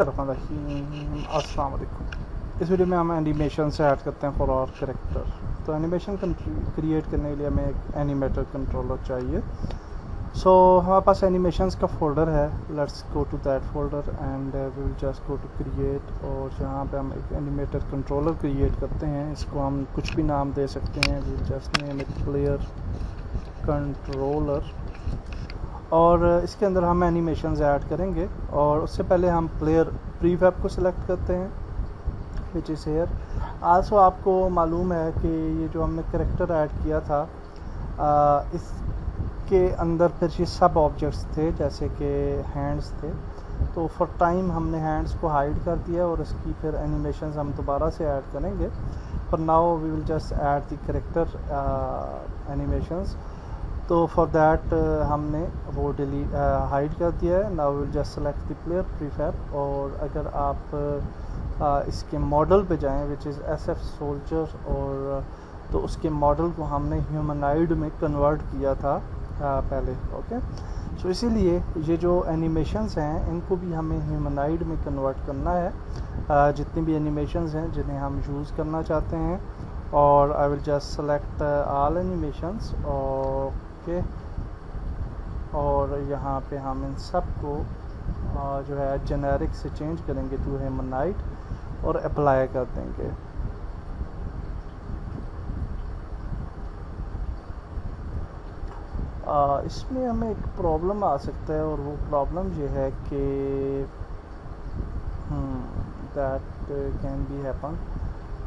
अस्सलाम वालेकुम। इस वीडियो में हम एनिमेशन से ऐड करते हैं फॉर आवर कैरेक्टर। तो एनिमेशन क्रिएट करने के लिए हमें एक एनिमेटर कंट्रोलर चाहिए। सो हमारे पास एनिमेशंस का फोल्डर है। Let's go to that folder and we will just go to create, और जहाँ पे हम एक एनिमेटर कंट्रोलर क्रिएट करते हैं, इसको हम कुछ भी नाम दे सकते हैं। We will just name it player controller, और इसके अंदर हम एनिमेशंस ऐड करेंगे। और उससे पहले हम प्लेयर प्रीफैब को सिलेक्ट करते हैं, विच इज़ हेयर। आल्सो आपको मालूम है कि ये जो हमने कैरेक्टर ऐड किया था, इसके अंदर फिर ये सब ऑब्जेक्ट्स थे, जैसे कि हैंड्स थे। तो फॉर टाइम हमने हैंड्स को हाइड कर दिया, और इसकी फिर एनिमेशंस हम दोबारा से ऐड करेंगे। For now we will just add the character animations. तो फॉर दैट हमने वो हाइड कर दिया है। Now will just select the player prefab, और अगर आप इसके मॉडल पे जाएं, विच इज़ SF सोल्जर, और तो उसके मॉडल को हमने ह्यूमनाइड में कन्वर्ट किया था पहले। ओके, सो इसीलिए ये जो एनिमेशंस हैं इनको भी हमें ह्यूमनाइड में कन्वर्ट करना है, जितनी भी एनिमेशंस हैं जिन्हें हम यूज़ करना चाहते हैं। और आई will just select all animations, okay. और यहाँ पे हम इन सब को जो है जेनेरिक से चेंज करेंगे टू ह्यूमनाइड, और अप्लाई कर देंगे। इसमें हमें एक प्रॉब्लम आ सकता है, और वो प्रॉब्लम ये है कि दैट कैन बी हैपन।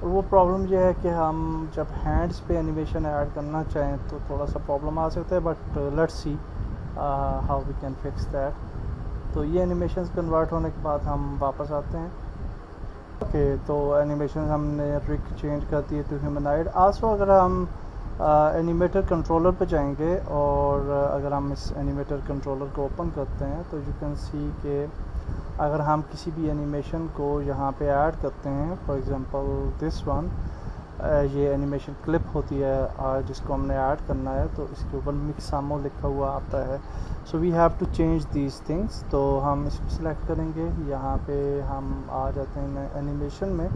और वो प्रॉब्लम ये है कि हम जब हैंड्स पे एनिमेशन ऐड करना चाहें तो थोड़ा सा प्रॉब्लम आ सकता है, but let's see how we can fix that. तो ये एनिमेशंस कन्वर्ट होने के बाद हम वापस आते हैं। ओके, तो एनिमेशन हमने रिक चेंज कर दिए टू ह्यूमनाइड। आल्सो अगर हम एनिमेटर कंट्रोलर पे जाएंगे, और अगर हम इस एनिमेटर कंट्रोलर को ओपन करते हैं, तो यू कैन सी के अगर हम किसी भी एनिमेशन को यहाँ पे ऐड करते हैं, फॉर एग्जांपल दिस वन, ये एनिमेशन क्लिप होती है जिसको हमने ऐड करना है, तो इसके ऊपर मिक्सामो लिखा हुआ आता है। So we have to change these things. तो हम इसको सिलेक्ट करेंगे, यहाँ पे हम आ जाते हैं एनिमेशन में,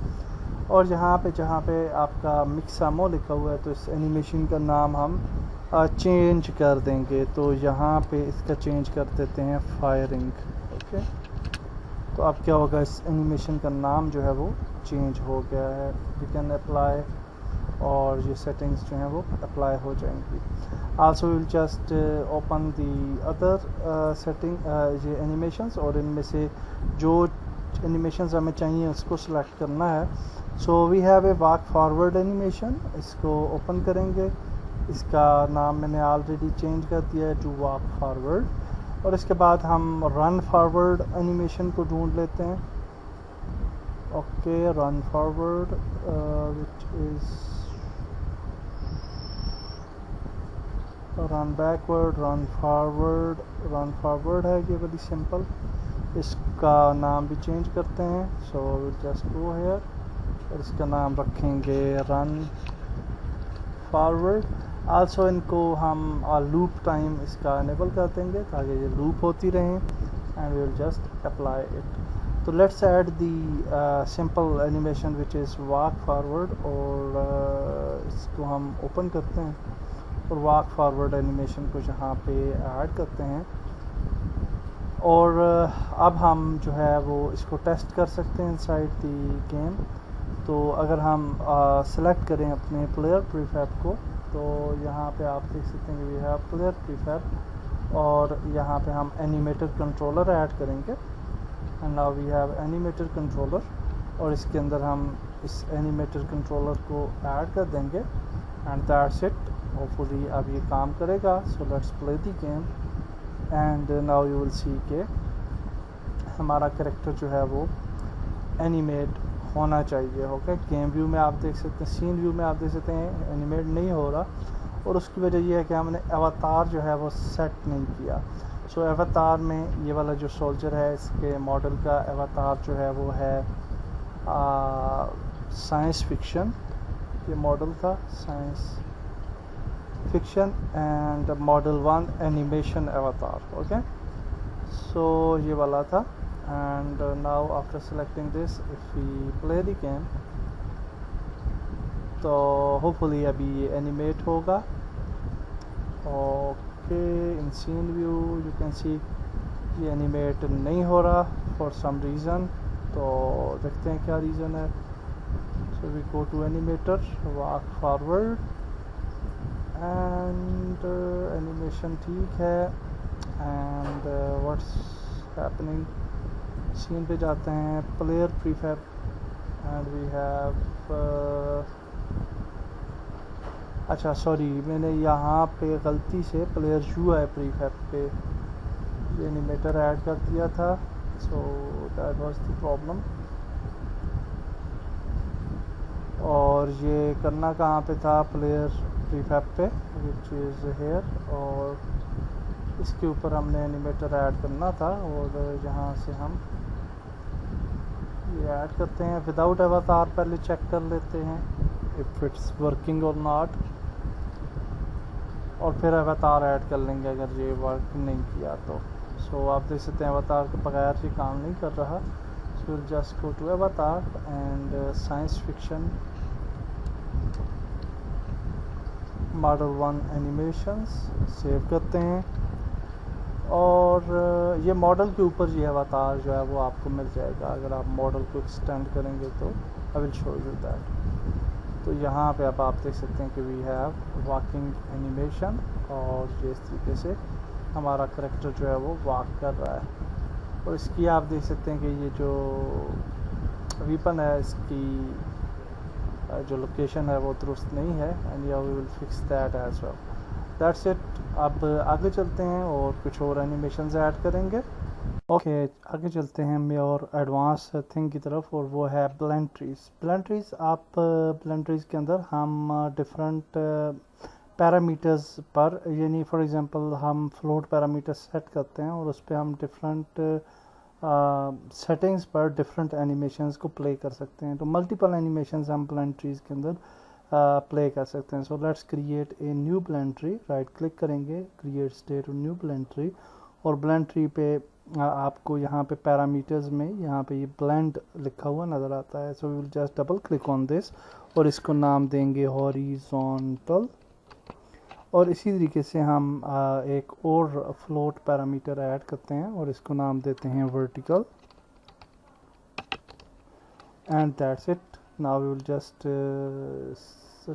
और यहाँ पे जहाँ पे आपका मिक्सामो लिखा हुआ है, तो इस एनिमेशन का नाम हम चेंज कर देंगे। तो यहाँ पे इसका चेंज कर देते हैं फायरिंग। ओके, तो अब क्या होगा, इस एनिमेशन का नाम जो है वो चेंज हो गया है। वी कैन अप्लाई, और ये सेटिंग्स जो हैं वो अप्लाई हो जाएंगी। Also will just open the other setting ये एनिमेशंस, और इनमें से जो एनिमेशंस हमें चाहिए उसको सिलेक्ट करना है। So we have a walk forward animation, इसको ओपन करेंगे। इसका नाम मैंने ऑलरेडी चेंज कर दिया है टू वॉक फॉरवर्ड। और इसके बाद हम रन फॉरवर्ड एनिमेशन को ढूंढ लेते हैं। Okay, run forward which is run backward, run forward है ये बड़ी सिंपल। इसका नाम भी चेंज करते हैं। सो जस्ट गो हेयर, और इसका नाम रखेंगे रन फॉरवर्ड। आल्सो इनको हम लूप टाइम इसका इनेबल कर देंगे ताकि ये लूप होती रहें, and we will just apply it. तो let's add the simple animation which is walk forward, और इसको हम ओपन करते हैं, और वॉक फॉरवर्ड एनिमेशन को यहाँ पे ऐड करते हैं। और अब हम जो है वो इसको टेस्ट कर सकते हैं इनसाइड दी गेम। तो अगर हम सेलेक्ट करें अपने प्लेयर प्रीफैब को, तो यहाँ पे आप देख सकते हैं कि वी हैव प्लेयर प्रीफैब, और यहाँ पे हम एनिमेटर कंट्रोलर ऐड करेंगे। And now we have animator controller, और इसके अंदर हम इस एनिमेटर कंट्रोलर को ऐड कर देंगे, एंड दैट्स इट। होपफुली अब ये काम करेगा। So let's play the game, and now you will see के हमारा कैरेक्टर जो है वो एनिमेट होना चाहिए। ओके, गेम व्यू में आप देख सकते हैं, सीन व्यू में आप देख सकते हैं एनिमेट नहीं हो रहा, और उसकी वजह ये है कि हमने अवतार जो है वो सेट नहीं किया। सो अवतार में ये वाला जो सोल्जर है, इसके मॉडल का अवतार जो है वो है साइंस फिक्शन। ये मॉडल था science fiction, and model 1 animation अवतार। ओके, सो ये वाला था and now after selecting this, if we play the game, तो hopefully अभी ये animate होगा. Okay, in scene view you can see ये animate नहीं हो रहा for some reason. तो देखते हैं क्या reason है. So we go to animator, walk forward, and animation ठीक है. And what's happening, scene पे जाते हैं, player prefab, and we have अच्छा सॉरी, मैंने यहाँ पे गलती से प्लेयर यू है प्रीफैब पे ये एनिमेटर ऐड कर दिया था. So that was the problem. और ये करना कहाँ पे था, प्लेयर प्रीफैब पे, विच इज़ हेयर. और इसके ऊपर हमने एनिमेटर ऐड करना था, और यहाँ से हम ये ऐड करते हैं. विदाउट अवतार पहले चेक कर लेते हैं इफ़ इट्स वर्किंग और नॉट, और फिर अवतार ऐड कर लेंगे अगर ये वर्क नहीं किया तो. सो आप देख सकते हैं अवतार के बगैर ये काम नहीं कर रहा. So will just go to avatar and science fiction model 1 animations save करते हैं. और ये मॉडल के ऊपर ये अवतार जो है वो आपको मिल जाएगा अगर आप मॉडल को एक्सटेंड करेंगे तो. आई विल शो यू दैट. तो यहाँ पे अब आप देख सकते हैं कि वी हैव वॉकिंग एनिमेशन, और ये इस तरीके से हमारा करैक्टर जो है वो वॉक कर रहा है. और इसकी आप देख सकते हैं कि ये जो वीपन है इसकी जो लोकेशन है वो दुरुस्त नहीं है. एंड या we will fix that as well. That's it. अब आगे चलते हैं और कुछ और एनिमेशंस ऐड करेंगे. ओके आगे चलते हैं हम और एडवांस थिंग की तरफ, और वो है blend trees. Blend trees blend trees के अंदर हम डिफरेंट पैरामीटर्स पर, यानी फॉर एग्जांपल हम फ्लोट पैरामीटर सेट करते हैं और उस पर हम डिफरेंट सेटिंग्स पर डिफरेंट एनिमेशंस को प्ले कर सकते हैं. तो मल्टीपल एनिमेशंस हम ब्लेंड ट्रीज के अंदर प्ले कर सकते हैं. So let's create a new blend tree. Right click करेंगे, create state new blend tree, और ब्लेंड ट्री पे आपको यहाँ पे पैरामीटर्स में यहाँ पे ये ब्लेंड लिखा हुआ नज़र आता है. So we will just double click on this और इसको नाम देंगे हॉरिजॉन्टल. और इसी तरीके से हम एक और फ्लोट पैरामीटर ऐड करते हैं और इसको नाम देते हैं vertical. And that's it. Now we will just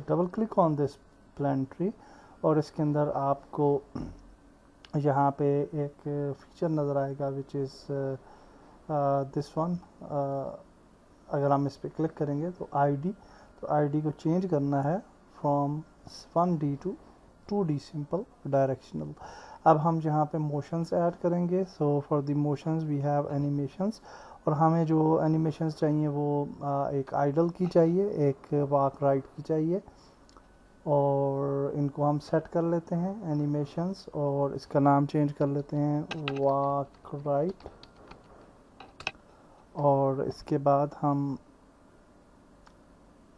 double click on this blend tree, और इसके अंदर आपको यहाँ पे एक फीचर नज़र आएगा विच इज़ दिस वन. अगर हम इस पर क्लिक करेंगे तो आईडी को चेंज करना है from 1D to 2D simple directional. अब हम यहाँ पे मोशंस ऐड करेंगे. So for the motions we have animations, और हमें जो एनिमेशंस चाहिए वो एक आइडल की चाहिए, एक वॉक राइट की चाहिए, और इनको हम सेट कर लेते हैं एनिमेशंस, और इसका नाम चेंज कर लेते हैं वॉक राइट. और इसके बाद हम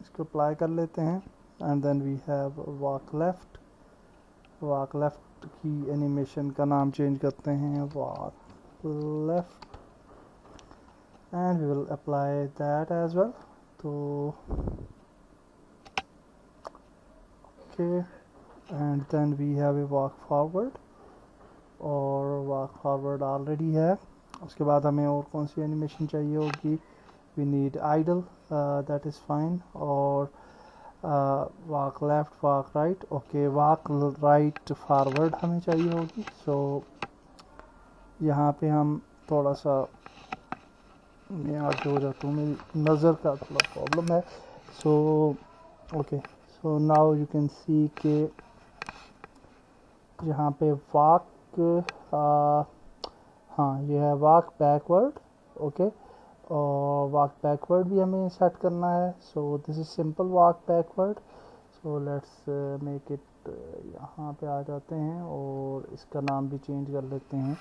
इसको अप्लाई कर लेते हैं. And then we have walk left. Walk left की एनिमेशन का नाम चेंज करते हैं walk left, and we will apply that as well. तो and then we have a walk forward, और walk forward ऑलरेडी है. उसके बाद हमें और कौन सी एनिमेशन चाहिए होगी, we need idle, that is fine, और walk left walk right. Okay walk right forward हमें चाहिए होगी. सो यहाँ पे हम थोड़ा सा मैं आगे हो जाता हूँ, मेरी नज़र का थोड़ा प्रॉब्लम है. So okay, so now you can सी के यहाँ पे वॉक, हाँ ये है वॉक बैकवर्ड. ओके, और वॉक बैकवर्ड भी हमें सेट करना है. So this is simple walk backward. So let's make it, यहाँ पे आ जाते हैं और इसका नाम भी चेंज कर लेते हैं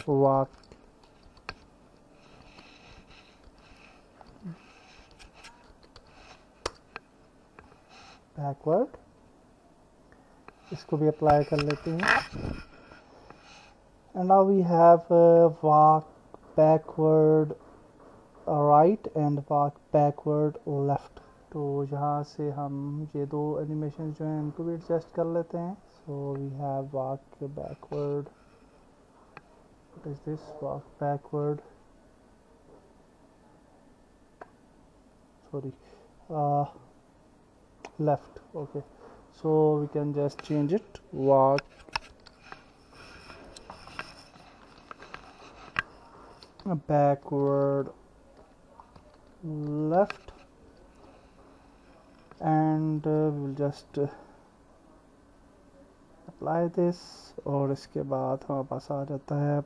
वॉक बैकवर्ड. इसको भी अप्लाई कर लेते हैं. And now we have walk backward right and walk backward left. तो यहाँ से हम ये दो एनिमेशन जो हैं इनको भी एडजस्ट कर लेते हैं। So we have walk backward, what is this, walk backward, sorry, left. Okay, so we can just change it, walk backward left, and we'll just apply this। और इसके बाद हमारे पास आ जाता है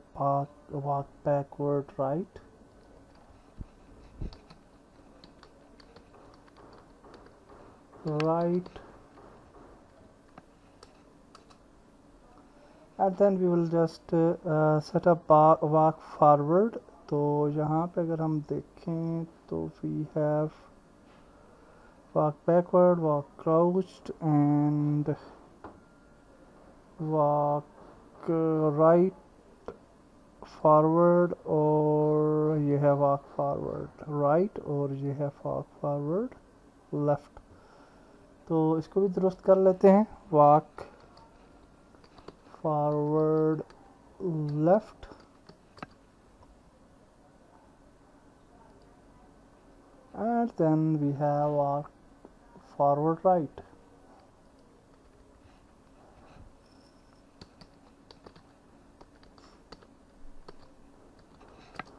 walk backward right, right, and then we will just set up walk forward। तो यहाँ पे अगर हम देखें तो we have walk backward, walk crouched, and walk right forward, और ये है walk forward right, और ये है walk forward left। तो इसको भी दुरुस्त कर लेते हैं, walk forward left and then we have walk forward right।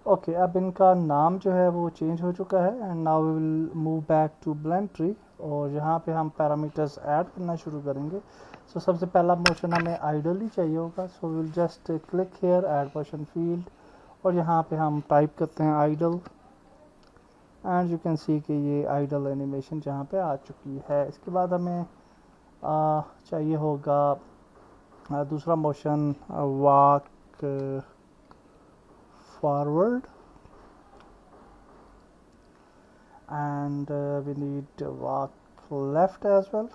Okay, अब इनका नाम जो है वो चेंज हो चुका है and now we will move back to blend tree, और यहाँ पे हम पैरामीटर्स ऐड करना शुरू करेंगे। सो सबसे पहला मोशन हमें आइडल ही चाहिए होगा। So will just click here add motion field, और यहाँ पे हम टाइप करते हैं idle, and you can see कि ये आइडल एनिमेशन जहाँ पे आ चुकी है। इसके बाद हमें चाहिए होगा दूसरा motion, walk forward, and we need walk left as well,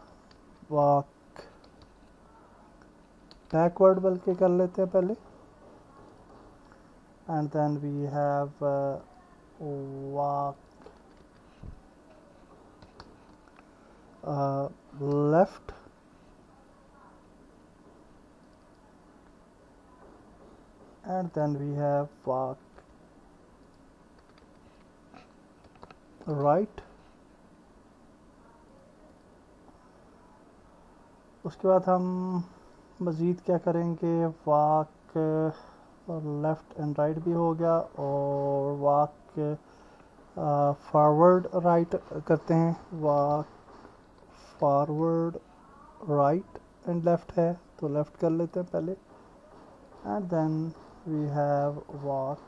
walk backward बल्कि कर लेते हैं पहले, and then we have walk left, and then we have walk right। उसके बाद हम मज़ीद क्या करेंगे, वॉक लेफ़्ट एंड राइट भी हो गया, और वॉक फॉरवर्ड राइट करते हैं, walk forward right and left है तो लेफ़्ट कर लेते हैं पहले, and then we have walk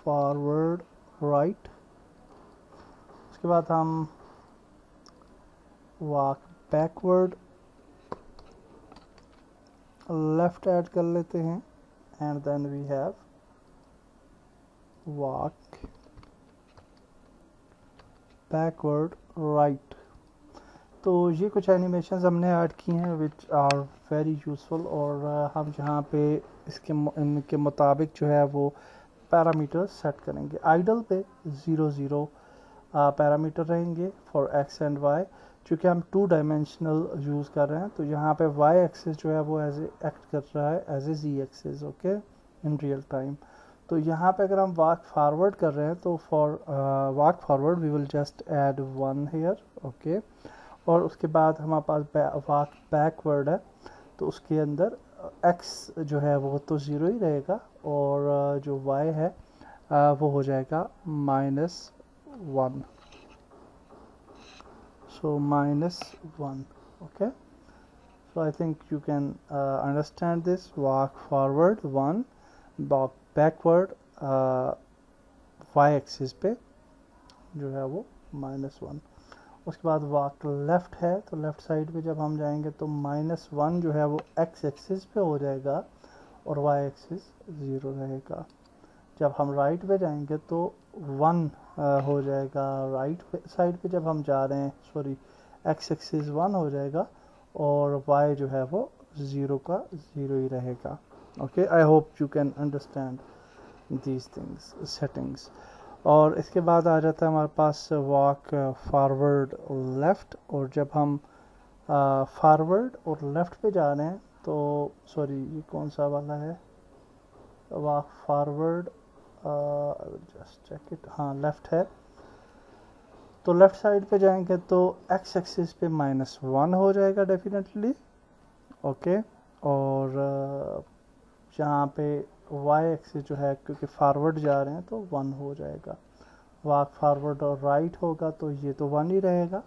forward right. उसके बाद हम वॉक बैकवर्ड लेफ्ट ऐड कर लेते हैं, and then we have walk backward right. तो ये कुछ एनिमेशंस हमने ऐड की हैं विच आर वेरी यूज़फुल, और हम यहाँ पे इनके मुताबिक जो है वो पैरामीटर सेट करेंगे। आइडल पे 0 पैरामीटर रहेंगे फॉर एक्स एंड वाई, चूँकि हम 2 डायमेंशनल यूज़ कर रहे हैं, तो यहाँ पे वाई एक्सिस जो है वो एज एक्ट कर रहा है as a G axis, okay, in real time. तो यहाँ पे अगर हम वॉक फॉरवर्ड कर रहे हैं तो for walk forward we will just add 1 here, okay, और उसके बाद हमारे पास वॉक बैकवर्ड है, तो उसके अंदर एक्स जो है वो तो 0 ही रहेगा, और जो वाई है वो हो जाएगा -1, so -1, okay। So I think you can understand this, walk forward 1, walk backward y axis पे जो है वो -1। उसके बाद वॉक लेफ़्ट है, तो लेफ़्ट साइड पे जब हम जाएंगे तो -1 जो है वो एक्स एक्सिस पे हो जाएगा, और वाई एक्सिस 0 रहेगा। जब हम राइट पे जाएंगे तो 1 हो जाएगा राइट साइड पे जब हम जा रहे हैं, सॉरी, एक्स एक्सिस 1 हो जाएगा, और वाई जो है वो 0 का 0 ही रहेगा। Okay, I hope you can understand these things settings. और इसके बाद आ जाता है हमारे पास वॉक फॉरवर्ड लेफ़्ट। और जब हम फॉरवर्ड और लेफ़्ट पे जा रहे हैं तो सॉरी ये कौन सा वाला है, walk forward, just check it, हाँ लेफ़्ट है। तो लेफ़्ट साइड पे जाएंगे तो एक्स एक्सिस पे -1 हो जाएगा डेफिनेटली। ओके, और जहाँ पे वाई एक्सिस जो है क्योंकि फॉरवर्ड जा रहे हैं तो 1 हो जाएगा। वॉक फॉरवर्ड और राइट होगा तो ये तो 1 ही रहेगा,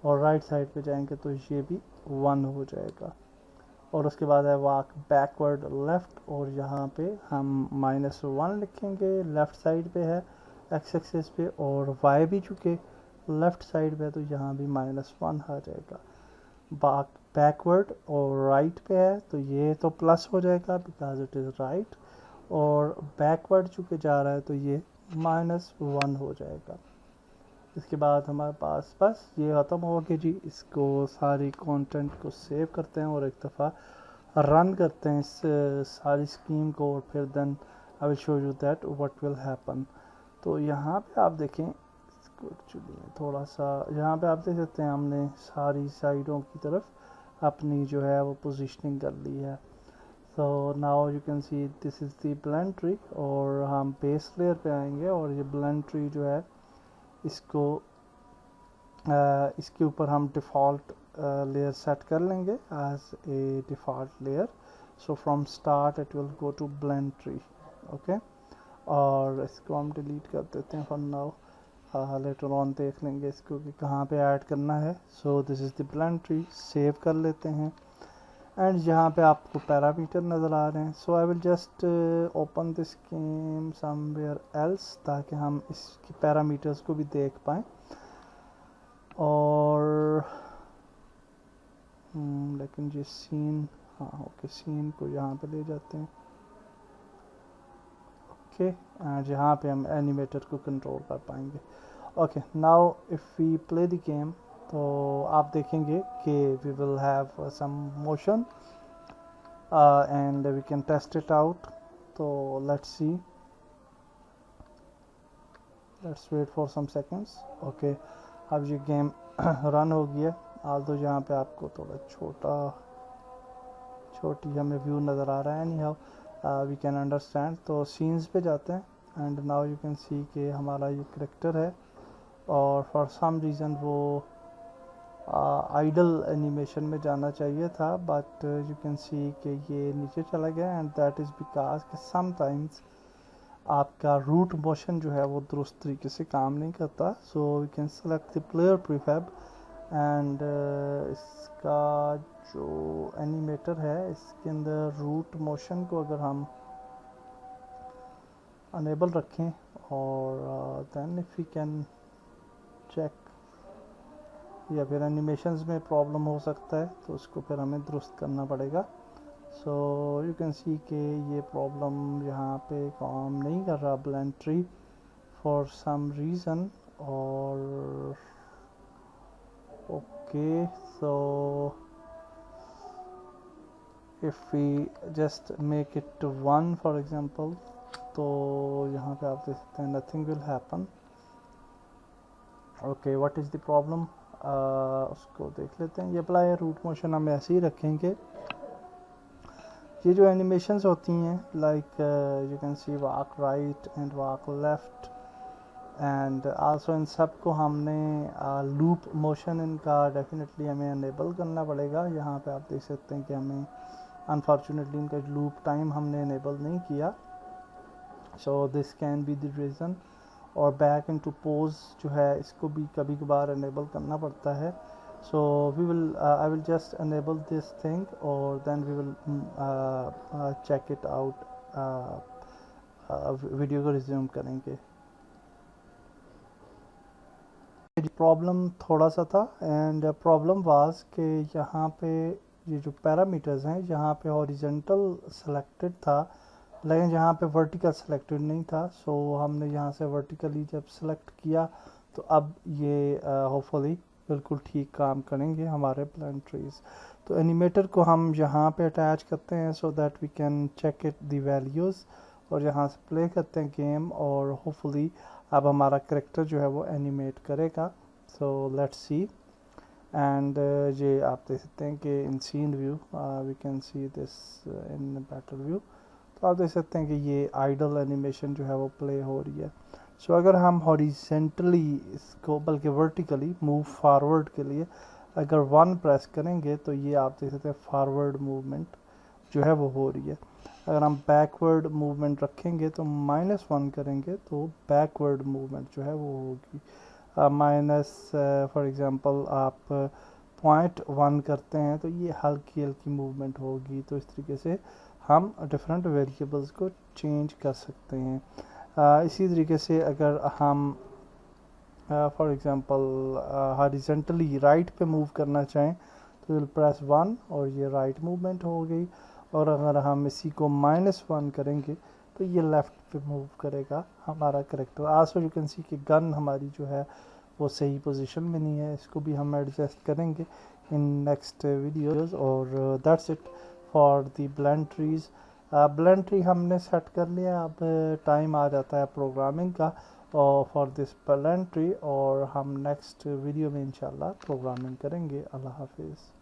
और राइट साइड पे जाएंगे तो ये भी 1 हो जाएगा। और उसके बाद है वॉक बैकवर्ड लेफ़्ट, और यहाँ पे हम -1 लिखेंगे, लेफ़्ट साइड पे है एक्स एक्सिस पे, और वाई भी चूँकि लेफ़्ट साइड पे तो यहाँ भी -1 आ जाएगा। वॉक बैकवर्ड और राइट पे है तो ये तो प्लस हो जाएगा बिकॉज इट इज़ राइट, और बैकवर्ड चूँकि जा रहा है तो ये -1 हो जाएगा। इसके बाद हमारे पास बस ये ख़त्म हो गया जी। इसको सारी कंटेंट को सेव करते हैं और एक दफ़ा रन करते हैं इस सारी स्कीम को, और फिर then I will show you that what will happen. तो यहाँ पे आप देखें, इसको एक्चुअली थोड़ा सा यहाँ पे आप देख सकते हैं हमने सारी साइडों की तरफ अपनी जो है वो पोजीशनिंग कर ली है। So now you can see this is the blend tree, और हम बेस लेयर पे आएंगे और ये ब्लेंड ट्री जो है इसको इसके ऊपर हम डिफ़ॉल्ट लेयर सेट कर लेंगे as a default layer. So from start it will go to blend tree. Okay, और इसको हम डिलीट कर देते हैं फॉर नाउ, लेटर ऑन देख लेंगे इसको कि कहाँ पे ऐड करना है। So this is the blend tree, save कर लेते हैं। एंड यहाँ पे आपको पैरामीटर नज़र आ रहे हैं। So I will just open this game somewhere else ताकि हम इसकी पैरामीटर्स को भी देख पाएँ। और लेकिन ये सीन, हाँ ओके, सीन को यहाँ पे ले जाते हैं। ओके, एंड यहाँ पे हम एनिमेटर को कंट्रोल कर पाएंगे। Okay, now if we play the game तो आप देखेंगे कि we will have some motion and we can test it out. तो let's see, let's wait for some seconds. Okay, अब ये गेम रन हो गया। तो यहाँ पे आपको थोड़ा छोटी हमें व्यू नज़र आ रहा है। Any how we can understand. तो सीन्स पे जाते हैं and now you can see कि हमारा ये करेक्टर है, और फॉर सम रीज़न वो आइडल एनिमेशन में जाना चाहिए था, बट यू कैन सी कि ये नीचे चला गया, एंड दैट इज़ बिकॉज कि समटाइम्स आपका रूट मोशन जो है वो दुरुस्त तरीके से काम नहीं करता। So we can select the player prefab, and इसका जो एनिमेटर है इसके अंदर रूट मोशन को अगर हम अनेबल रखें, और then if we can check, या फिर एनिमेशंस में प्रॉब्लम हो सकता है तो उसको फिर हमें दुरुस्त करना पड़ेगा। सो यू कैन सी कि ये प्रॉब्लम यहाँ पे काम नहीं कर रहा blend tree for some reason. और okay, so if we just make it 1 for example, तो यहाँ पे आप देख सकते हैं nothing will happen. Okay, what is the problem, उसको देख लेते हैं। ये अप्लाई रूट मोशन हम ऐसे ही रखेंगे। ये जो एनिमेशंस होती हैं like you can C walk right and walk left, and also in सब को हमने लूप मोशन इनका डेफिनेटली हमें अनेबल करना पड़ेगा। यहाँ पे आप देख सकते हैं कि हमें अनफॉर्चुनेटली इनका लूप टाइम हमने अनेबल नहीं किया। So this can be the reason. और बैक इनटू पोज जो है इसको भी कभी कभार अनेबल करना पड़ता है। So we will I will just enable this thing, और then we will check it out, video को रिज्यूम करेंगे। प्रॉब्लम थोड़ा सा था, एंड प्रॉब्लम वाज कि यहाँ पे ये जो पैरामीटर्स हैं यहाँ पे हॉरिजेंटल सेलेक्टेड था, लेकिन यहाँ पे वर्टिकल सेलेक्टेड नहीं था। सो हमने यहाँ से वर्टिकली जब सेलेक्ट किया तो अब ये होपफुली बिल्कुल ठीक काम करेंगे हमारे ब्लेंड ट्रीज। तो एनिमेटर को हम यहाँ पे अटैच करते हैं so that we can check it the values, और यहाँ से प्ले करते हैं गेम, और होपफुली अब हमारा करेक्टर जो है वो एनिमेट करेगा। So let's see. एंड ये आप देख सकते हैं कि in scene view we can see this in battle view. तो आप देख सकते हैं कि ये आइडल एनिमेशन जो है वो प्ले हो रही है। सो अगर हम हॉरिजेंटली इसको बल्कि वर्टिकली मूव फॉरवर्ड के लिए अगर 1 प्रेस करेंगे तो ये आप देख सकते हैं फॉरवर्ड मूवमेंट जो है वो हो रही है। अगर हम बैकवर्ड मूवमेंट रखेंगे तो -1 करेंगे तो बैकवर्ड मूवमेंट जो है वो होगी। माइनस फॉर एग्जांपल आप 0.1 करते हैं तो ये हल्की हल्की मूवमेंट होगी। तो इस तरीके से हम डिफरेंट वेरिएबल्स को चेंज कर सकते हैं। इसी तरीके से अगर हम फॉर एग्जांपल हॉरिजॉन्टली राइट पे मूव करना चाहें तो विल प्रेस 1 और ये राइट मूवमेंट हो गई। और अगर हम इसी को -1 करेंगे तो ये लेफ़्ट पे मूव करेगा हमारा character. Also you can see कि गन हमारी जो है वो सही पोजीशन में नहीं है, इसको भी हम एडजस्ट करेंगे इन नेक्स्ट वीडियोस। और that's it for the blend trees. Blend tree हमने सेट कर लिया, अब टाइम आ जाता है प्रोग्रामिंग का और फॉर दिस ब्लेंड ट्री, और हम नेक्स्ट वीडियो में इंशाल्लाह प्रोग्रामिंग करेंगे। अल्लाह हाफिज़।